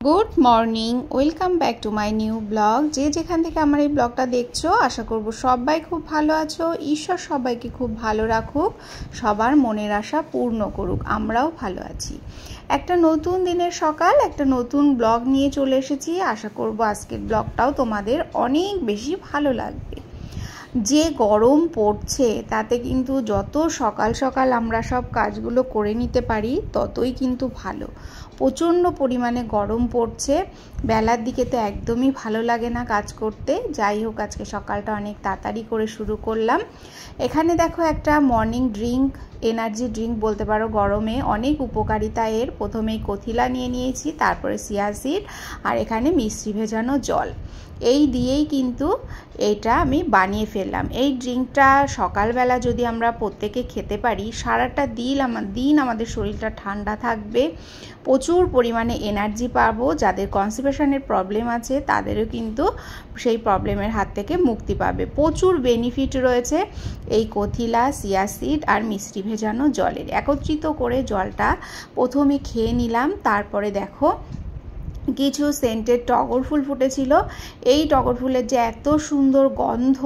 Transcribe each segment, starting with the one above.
Good morning, welcome back to my new blog. যে যেখান থেকে আমার এই ব্লগটা দেখছো, আশা করব সবাই খুব ভালো আছো। ঈশ্বর সবাইকে খুব ভালো রাখুক, সবার মনের আশা পূর্ণ করুক। আমরাও ভালো আছি। একটা নতুন দিনের সকাল, একটা নতুন ব্লগ নিয়ে চলে এসেছি। আশা করব আজকের ব্লগটাও তোমাদের অনেক বেশি ভালো লাগবে। যে গরম পড়ছে তাতে কিন্তু যত সকাল সকাল আমরা সব কাজগুলো করে নিতে পারি ততই কিন্তু ভালো। প্রচণ্ড পরিমাণে গরম পড়ছে, বেলার দিকে তো একদমই ভালো লাগে না কাজ করতে। যাই হোক, আজকে সকালটা অনেক তাড়াতাড়ি করে শুরু করলাম। এখানে দেখো একটা মর্নিং ড্রিঙ্ক, এনার্জি ড্রিঙ্ক বলতে পারো, গরমে অনেক উপকারিতা এর। প্রথমেই কথিলা নিয়ে নিয়েছি, তারপরে চিয়া সিড, আর এখানে মিশ্রি ভেজানো জল। এই দিয়েই কিন্তু এটা আমি বানিয়ে ফেললাম। এই ড্রিঙ্কটা সকালবেলা যদি আমরা প্রত্যেকে খেতে পারি, সারাটা দিন আমাদের শরীরটা ঠান্ডা থাকবে, প্রচুর পরিমাণে এনার্জি পাবো। যাদের কনস্টিপেশনের প্রবলেম আছে তাদেরও কিন্তু সেই প্রবলেমের হাত থেকে মুক্তি পাবে। প্রচুর বেনিফিট রয়েছে এই কথিলা, চিয়া সিড আর মিশ্রি ভেজানো জলের। একত্রিত করে জলটা প্রথমে খেয়ে নিলাম। তারপরে দেখো কিছু সেন্টেড টগর ফুল ফুটেছিল। এই টগর ফুলের যে এত সুন্দর গন্ধ,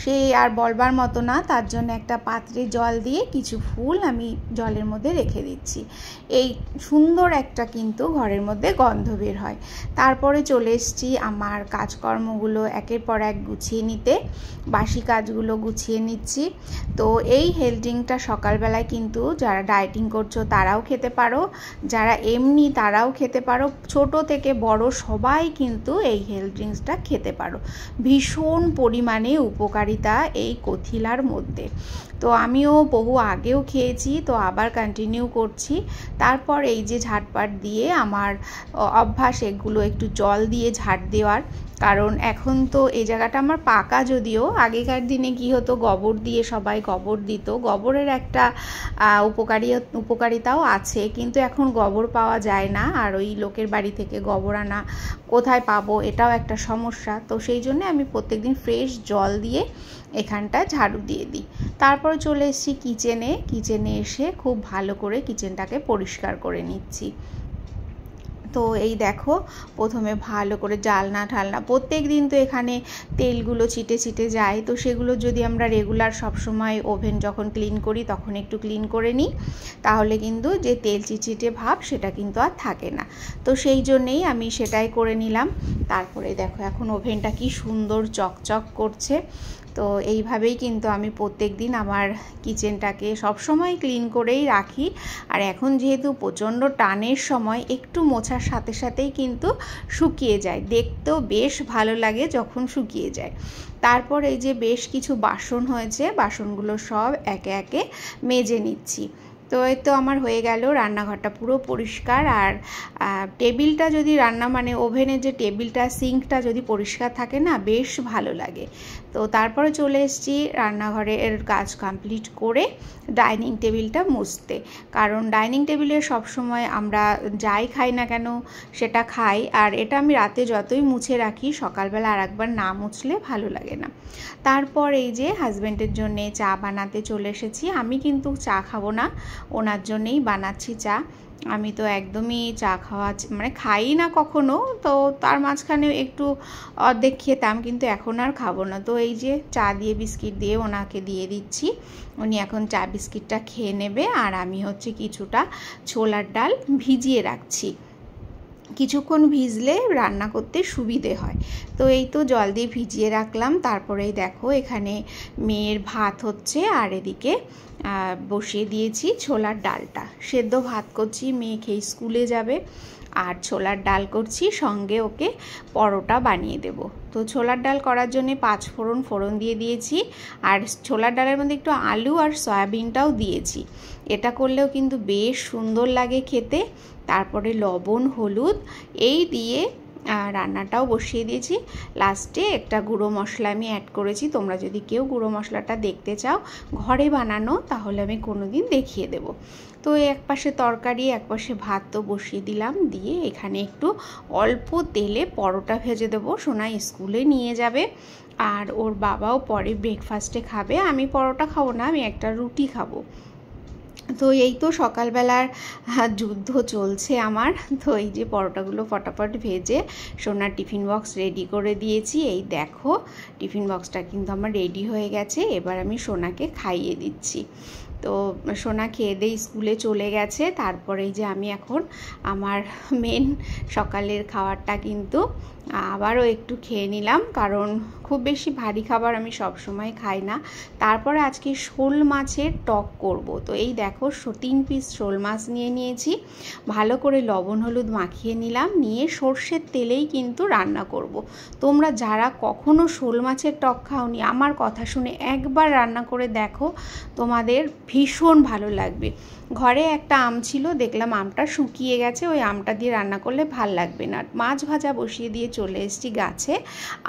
সে আর বলবার মতো না। তার জন্য একটা পাত্রে জল দিয়ে কিছু ফুল আমি জলের মধ্যে রেখে দিচ্ছি। এই সুন্দর একটা কিন্তু ঘরের মধ্যে গন্ধ বের হয়। তারপরে চলে এসেছি আমার কাজকর্মগুলো একের পর এক গুছিয়ে নিতে। বাসি কাজগুলো গুছিয়ে নিচ্ছি। তো এই হেলথ ড্রিঙ্কটা সকালবেলায় কিন্তু যারা ডায়েটিং করছো তারাও খেতে পারো, যারা এমনি তারাও খেতে পারো। ছোট থেকে বড় সবাই কিন্তু এই হেলথ ড্রিঙ্কসটা খেতে পারো। ভীষণ পরিমাণে উপকারিতা এই কথিলার মধ্যে। তো আমিও বহু আগেও খেয়েছি, তো আবার কন্টিনিউ করছি। তারপর এই যে ঝাঁটপাট দিয়ে আমার অভ্যাস এগুলো একটু জল দিয়ে ঝাঁট দেওয়ার। কারণ এখন তো এই জায়গাটা আমার পাকা, যদিও আগেকার দিনে কি হতো, গোবর দিয়ে সবাই গোবর দিত। গোবরের একটা উপকারিতাও আছে, কিন্তু এখন গোবর পাওয়া যায় না। আর ওই লোকের বাড়ি থেকে গোবর আনা কোথায় পাবো, এটাও একটা সমস্যা। তো সেই জন্য আমি প্রত্যেকদিন ফ্রেশ জল দিয়ে এখানটা ঝাড়ু দিয়ে দিই। তারপরে চলে এসেছি কিচেনে এসে খুব ভালো করে কিচেনটাকে পরিষ্কার করে নিচ্ছি। তো এই দেখো, প্রথমে ভালো করে জালনা ঠালনা, প্রত্যেক দিন তো এখানে তেলগুলো ছিটে যায়। তো সেগুলো যদি আমরা রেগুলার সবসময় ওভেন যখন ক্লিন করি তখন একটু ক্লিন করে নিই, তাহলে কিন্তু যে তেল চিটচিটে ভাব সেটা কিন্তু আর থাকে না। তো সেই জন্যেই আমি সেটাই করে নিলাম। তারপরে দেখো এখন ওভেনটা কি সুন্দর চকচক করছে। তো এইভাবেই কিন্তু আমি প্রত্যেক দিন আমার কিচেনটাকে সবসময় ক্লিন করেই রাখি। আর এখন যেহেতু প্রচণ্ড টানের সময়, একটু মোছার সাথে সাথেই কিন্তু শুকিয়ে যায়। দেখতেও বেশ ভালো লাগে যখন শুকিয়ে যায়। তারপর এই যে বেশ কিছু বাসন হয়েছে, বাসনগুলো সব একে একে মেজে নিচ্ছি। তো এই তো আমার হয়ে গেল, রান্নাঘরটা পুরো পরিষ্কার। আর টেবিলটা যদি ওভেনের যে টেবিলটা, সিঙ্কটা যদি পরিষ্কার থাকে না, বেশ ভালো লাগে। তো তারপরে চলে এসেছি রান্নাঘরের কাজ কমপ্লিট করে ডাইনিং টেবিলটা মুছতে। কারণ ডাইনিং টেবিলে সবসময় আমরা যাই খাই না কেন সেটা খাই, আর এটা আমি রাতে যতই মুছে রাখি সকালবেলা আর একবার না মুছলে ভালো লাগে না। তারপর এই যে হাজব্যান্ডের জন্যে চা বানাতে চলে এসেছি। আমি কিন্তু চা খাবো না, ওনার জন্যেই বানাচ্ছি চা। আমি তো একদমই চা খাওয়া খাই না কখনো, তো তার মাঝখানে একটু অর্ধেক খেতাম, কিন্তু এখন আর খাবো না। তো এই যে চা দিয়ে বিস্কিট দিয়ে ওনাকে দিয়ে দিচ্ছি। উনি এখন চা বিস্কিটটা খেয়ে নেবে। আর আমি হচ্ছে কিছুটা ছোলার ডাল ভিজিয়ে রাখছি, কিছুক্ষণ ভিজলে রান্না করতে সুবিধে হয়। তো এই তো জল দিয়ে ভিজিয়ে রাখলাম। তারপরেই দেখো এখানে মেয়ের ভাত হচ্ছে, আর এদিকে বসিয়ে দিয়েছি ছোলার ডালটা। সেদ্ধ ভাত করছি, মেয়ে খেয়ে স্কুলে যাবে। আর ছোলার ডাল করছি, সঙ্গে ওকে পরোটা বানিয়ে দেব। তো ছোলার ডাল করার জন্য 5 ফোড়ন দিয়ে দিয়েছি। আর ছোলার ডালের মধ্যে একটু আলু আর সয়াবিনটাও দিয়েছি। এটা করলেও কিন্তু বেশ সুন্দর লাগে খেতে। তারপরে লবণ, হলুদ এই দিয়ে রান্নাটাও বসিয়ে দিয়েছি। লাস্টে একটা গুঁড়ো মশলা আমি অ্যাড করেছি। তোমরা যদি কেউ গুঁড়ো মশলাটা দেখতে চাও ঘরে বানানো, তাহলে আমি কোনোদিন দেখিয়ে দেব। তো এক পাশে তরকারি, এক পাশে ভাত তো বসিয়ে দিলাম। দিয়ে এখানে একটু অল্প তেলে পরোটা ভেজে দেবো। সোনা স্কুলে নিয়ে যাবে, আর ওর বাবাও পরে ব্রেকফাস্টে খাবে। আমি পরোটা খাবো না, আমি একটা রুটি খাবো। তো এই তো সকালবেলার যুদ্ধ চলছে আমার। তো এই যে পরোটাগুলো ফটাফট ভেজে সোনার টিফিন বক্স রেডি করে দিয়েছি। এই দেখো টিফিন বক্সটা কিন্তু আমার রেডি হয়ে গেছে। এবার আমি সোনাকে খাইয়ে দিচ্ছি। তো সোনা খেয়ে দিয়ে স্কুলে চলে গেছে। তারপরে যে আমি এখন আমার মেন সকালের খাবারটা কিন্তু আবারও একটু খেয়ে নিলাম, কারণ খুব বেশি ভারী খাবার আমি সব সময় খাই না। তারপরে আজকে শোল মাছের টক করব। তো এই দেখো 3 পিস শোল মাছ নিয়ে নিয়েছি, ভালো করে লবণ হলুদ মাখিয়ে নিলাম, নিয়ে সর্ষের তেলেই কিন্তু রান্না করব। তোমরা যারা কখনো শোল মাছের টক খাওনি, আমার কথা শুনে একবার রান্না করে দেখো, তোমাদের ভীষণ ভালো লাগবে। ঘরে একটা আম ছিল, দেখলাম আমটা শুকিয়ে গেছে, ওই আমটা দিয়ে রান্না করলে ভাল লাগবে না। মাছ ভাজা বসিয়ে দিয়ে চলে এসেছি গাছে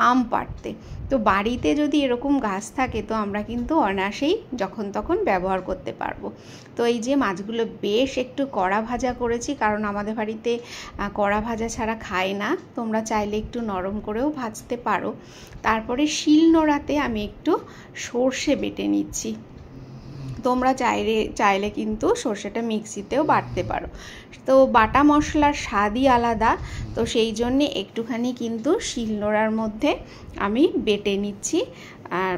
আম পাড়তে। তো বাড়িতে যদি এরকম গাছ থাকে তো আমরা কিন্তু অনায়াসেই যখন তখন ব্যবহার করতে পারবো। তো এই যে মাছগুলো বেশ একটু কড়া ভাজা করেছি, কারণ আমাদের বাড়িতে কড়া ভাজা ছাড়া খায় না। তোমরা চাইলে একটু নরম করেও ভাজতে পারো। তারপরে শিলনোড়াতে আমি একটু সর্ষে বেটে নিচ্ছি। তোমরা চাইলে কিন্তু সর্ষেটা মিক্সিতেও বাটতে পারো। তো বাটা মশলার স্বাদই আলাদা, তো সেই জন্যে একটুখানি কিন্তু শিলনোড়ার মধ্যে আমি বেটে নিচ্ছি আর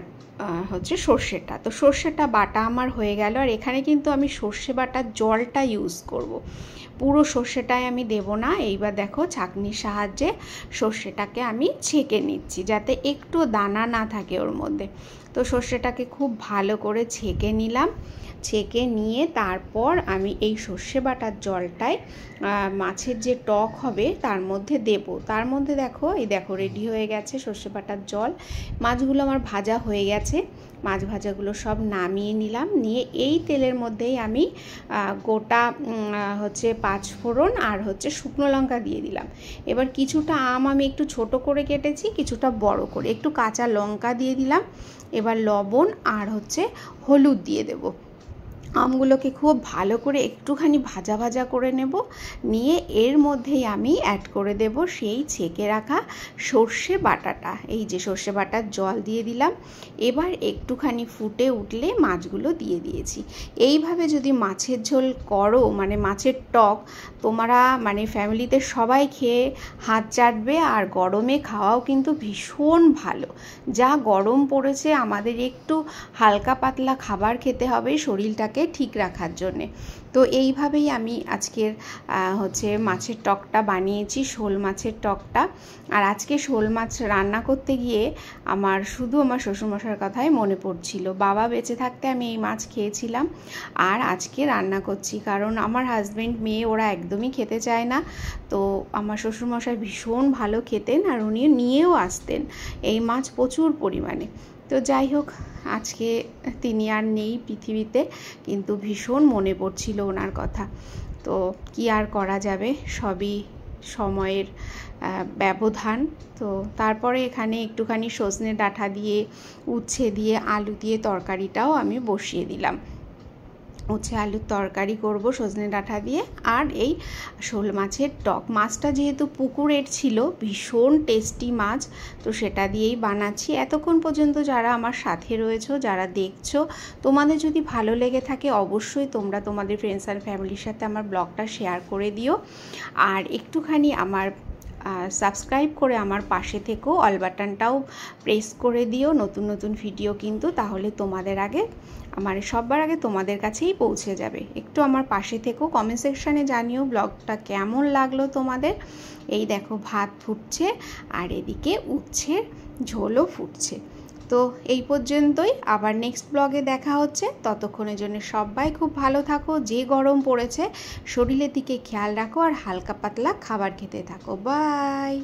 হচ্ছে সর্ষেটা। তো সর্ষেটা বাটা আমার হয়ে গেল। আর এখানে কিন্তু আমি সর্ষে বাটার জলটা ইউজ করব, পুরো সর্ষেটাই আমি দেব না। এইবার দেখো ছাঁকনির সাহায্যে সর্ষেটাকে আমি ছেঁকে নিচ্ছি, যাতে একটু দানা না থাকে ওর মধ্যে। তো সর্ষেটাকে খুব ভালো করে ছেঁকে নিলাম। ছেঁকে নিয়ে তারপর আমি এই সর্ষে বাটার জলটায় মাছের যে টক হবে তার মধ্যে দেব। তার মধ্যে দেখো রেডি হয়ে গেছে সর্ষে বাটার জল। মাছগুলো আমার ভাজা হয়ে গেছে, মাছ ভাজাগুলো সব নামিয়ে নিলাম। নিয়ে এই তেলের মধ্যেই আমি গোটা হচ্ছে 5 ফোড়ন আর হচ্ছে শুকনো লঙ্কা দিয়ে দিলাম। এবার কিছুটা আম আমি একটু ছোট করে কেটেছি, কিছুটা বড় করে, একটু কাঁচা লঙ্কা দিয়ে দিলাম। এবার লবণ আর হচ্ছে হলুদ দিয়ে দেব। আমগুলোকে খুব ভালো করে একটুখানি ভাজা ভাজা করে নেব। নিয়ে এর মধ্যেই আমি অ্যাড করে দেব সেই ছেঁকে রাখা সর্ষে বাটাটা। এই যে সর্ষে বাটার জল দিয়ে দিলাম। এবার একটুখানি ফুটে উঠলে মাছগুলো দিয়ে দিয়েছি। এইভাবে যদি মাছের ঝোল করো, মানে মাছের টক, তোমরা মানে ফ্যামিলিতে সবাই খেয়ে হাত চাটবে। আর গরমে খাওয়াও কিন্তু ভীষণ ভালো। যা গরম পড়েছে, আমাদের একটু হালকা পাতলা খাবার খেতে হবে শরীরটাকে ঠিক রাখার জন্যে। তো এইভাবেই আমি আজকের হচ্ছে মাছের টকটা বানিয়েছি, শোল মাছের টকটা। আর আজকে শোল মাছ রান্না করতে গিয়ে আমার শুধু আমার শ্বশুরমশাইয়ের কথাই মনে পড়ছিল। বাবা বেঁচে থাকতে আমি এই মাছ খেয়েছিলাম, আর আজকে রান্না করছি, কারণ আমার হাজব্যান্ড মেয়ে ওরা একদমই খেতে চায় না। তো আমার শ্বশুরমশাই ভীষণ ভালো খেতেন, আর উনি নিয়েও আসতেন এই মাছ প্রচুর পরিমাণে। তো যাই হোক, আজকে তিনি আর নেই পৃথিবীতে, কিন্তু ভীষণ মনে পড়ছিল ওনার কথা। তো কি আর করা যাবে, সবই সময়ের ব্যবধান। তো তারপরে এখানে একটুখানি সজনে ডাঁটা দিয়ে, উচ্ছে দিয়ে, আলু দিয়ে তরকারিটাও আমি বসিয়ে দিলাম। উচ্ছে আলুর তরকারি করব সজনে ডাঁটা দিয়ে, আর এই শোল মাছের টক। মাছটা যেহেতু পুকুরের ছিল, ভীষণ টেস্টি মাছ, তো সেটা দিয়েই বানাচ্ছি। এতক্ষণ পর্যন্ত যারা আমার সাথে রয়েছো, যারা দেখছো, তোমাদের যদি ভালো লেগে থাকে অবশ্যই তোমরা তোমাদের ফ্রেন্ডস অ্যান্ড ফ্যামিলির সাথে আমার ব্লগটা শেয়ার করে দিও। আর একটুখানি আমার সাবস্ক্রাইব করে আমার পাশে থেকেও অল বাটনটাও প্রেস করে দিও। নতুন নতুন ভিডিও কিন্তু তাহলে তোমাদের আগে, আমার সবার আগে তোমাদের কাছেই পৌঁছে যাবে। একটু আমার পাশে থেকেও, কমেন্ট সেকশানে জানিও ব্লগটা কেমন লাগলো তোমাদের। এই দেখো ভাত ফুটছে, আর এদিকে উচ্ছের ঝোলও ফুটছে। তো এই পর্যন্তই, আবার নেক্সট ব্লগে দেখা হচ্ছে। ততক্ষণের জন্য সবাই খুব ভালো থাকো। যে গরম পড়েছে, শরীরের দিকে খেয়াল রাখো, আর হালকা পাতলা খাবার খেতে থাকো। বাই।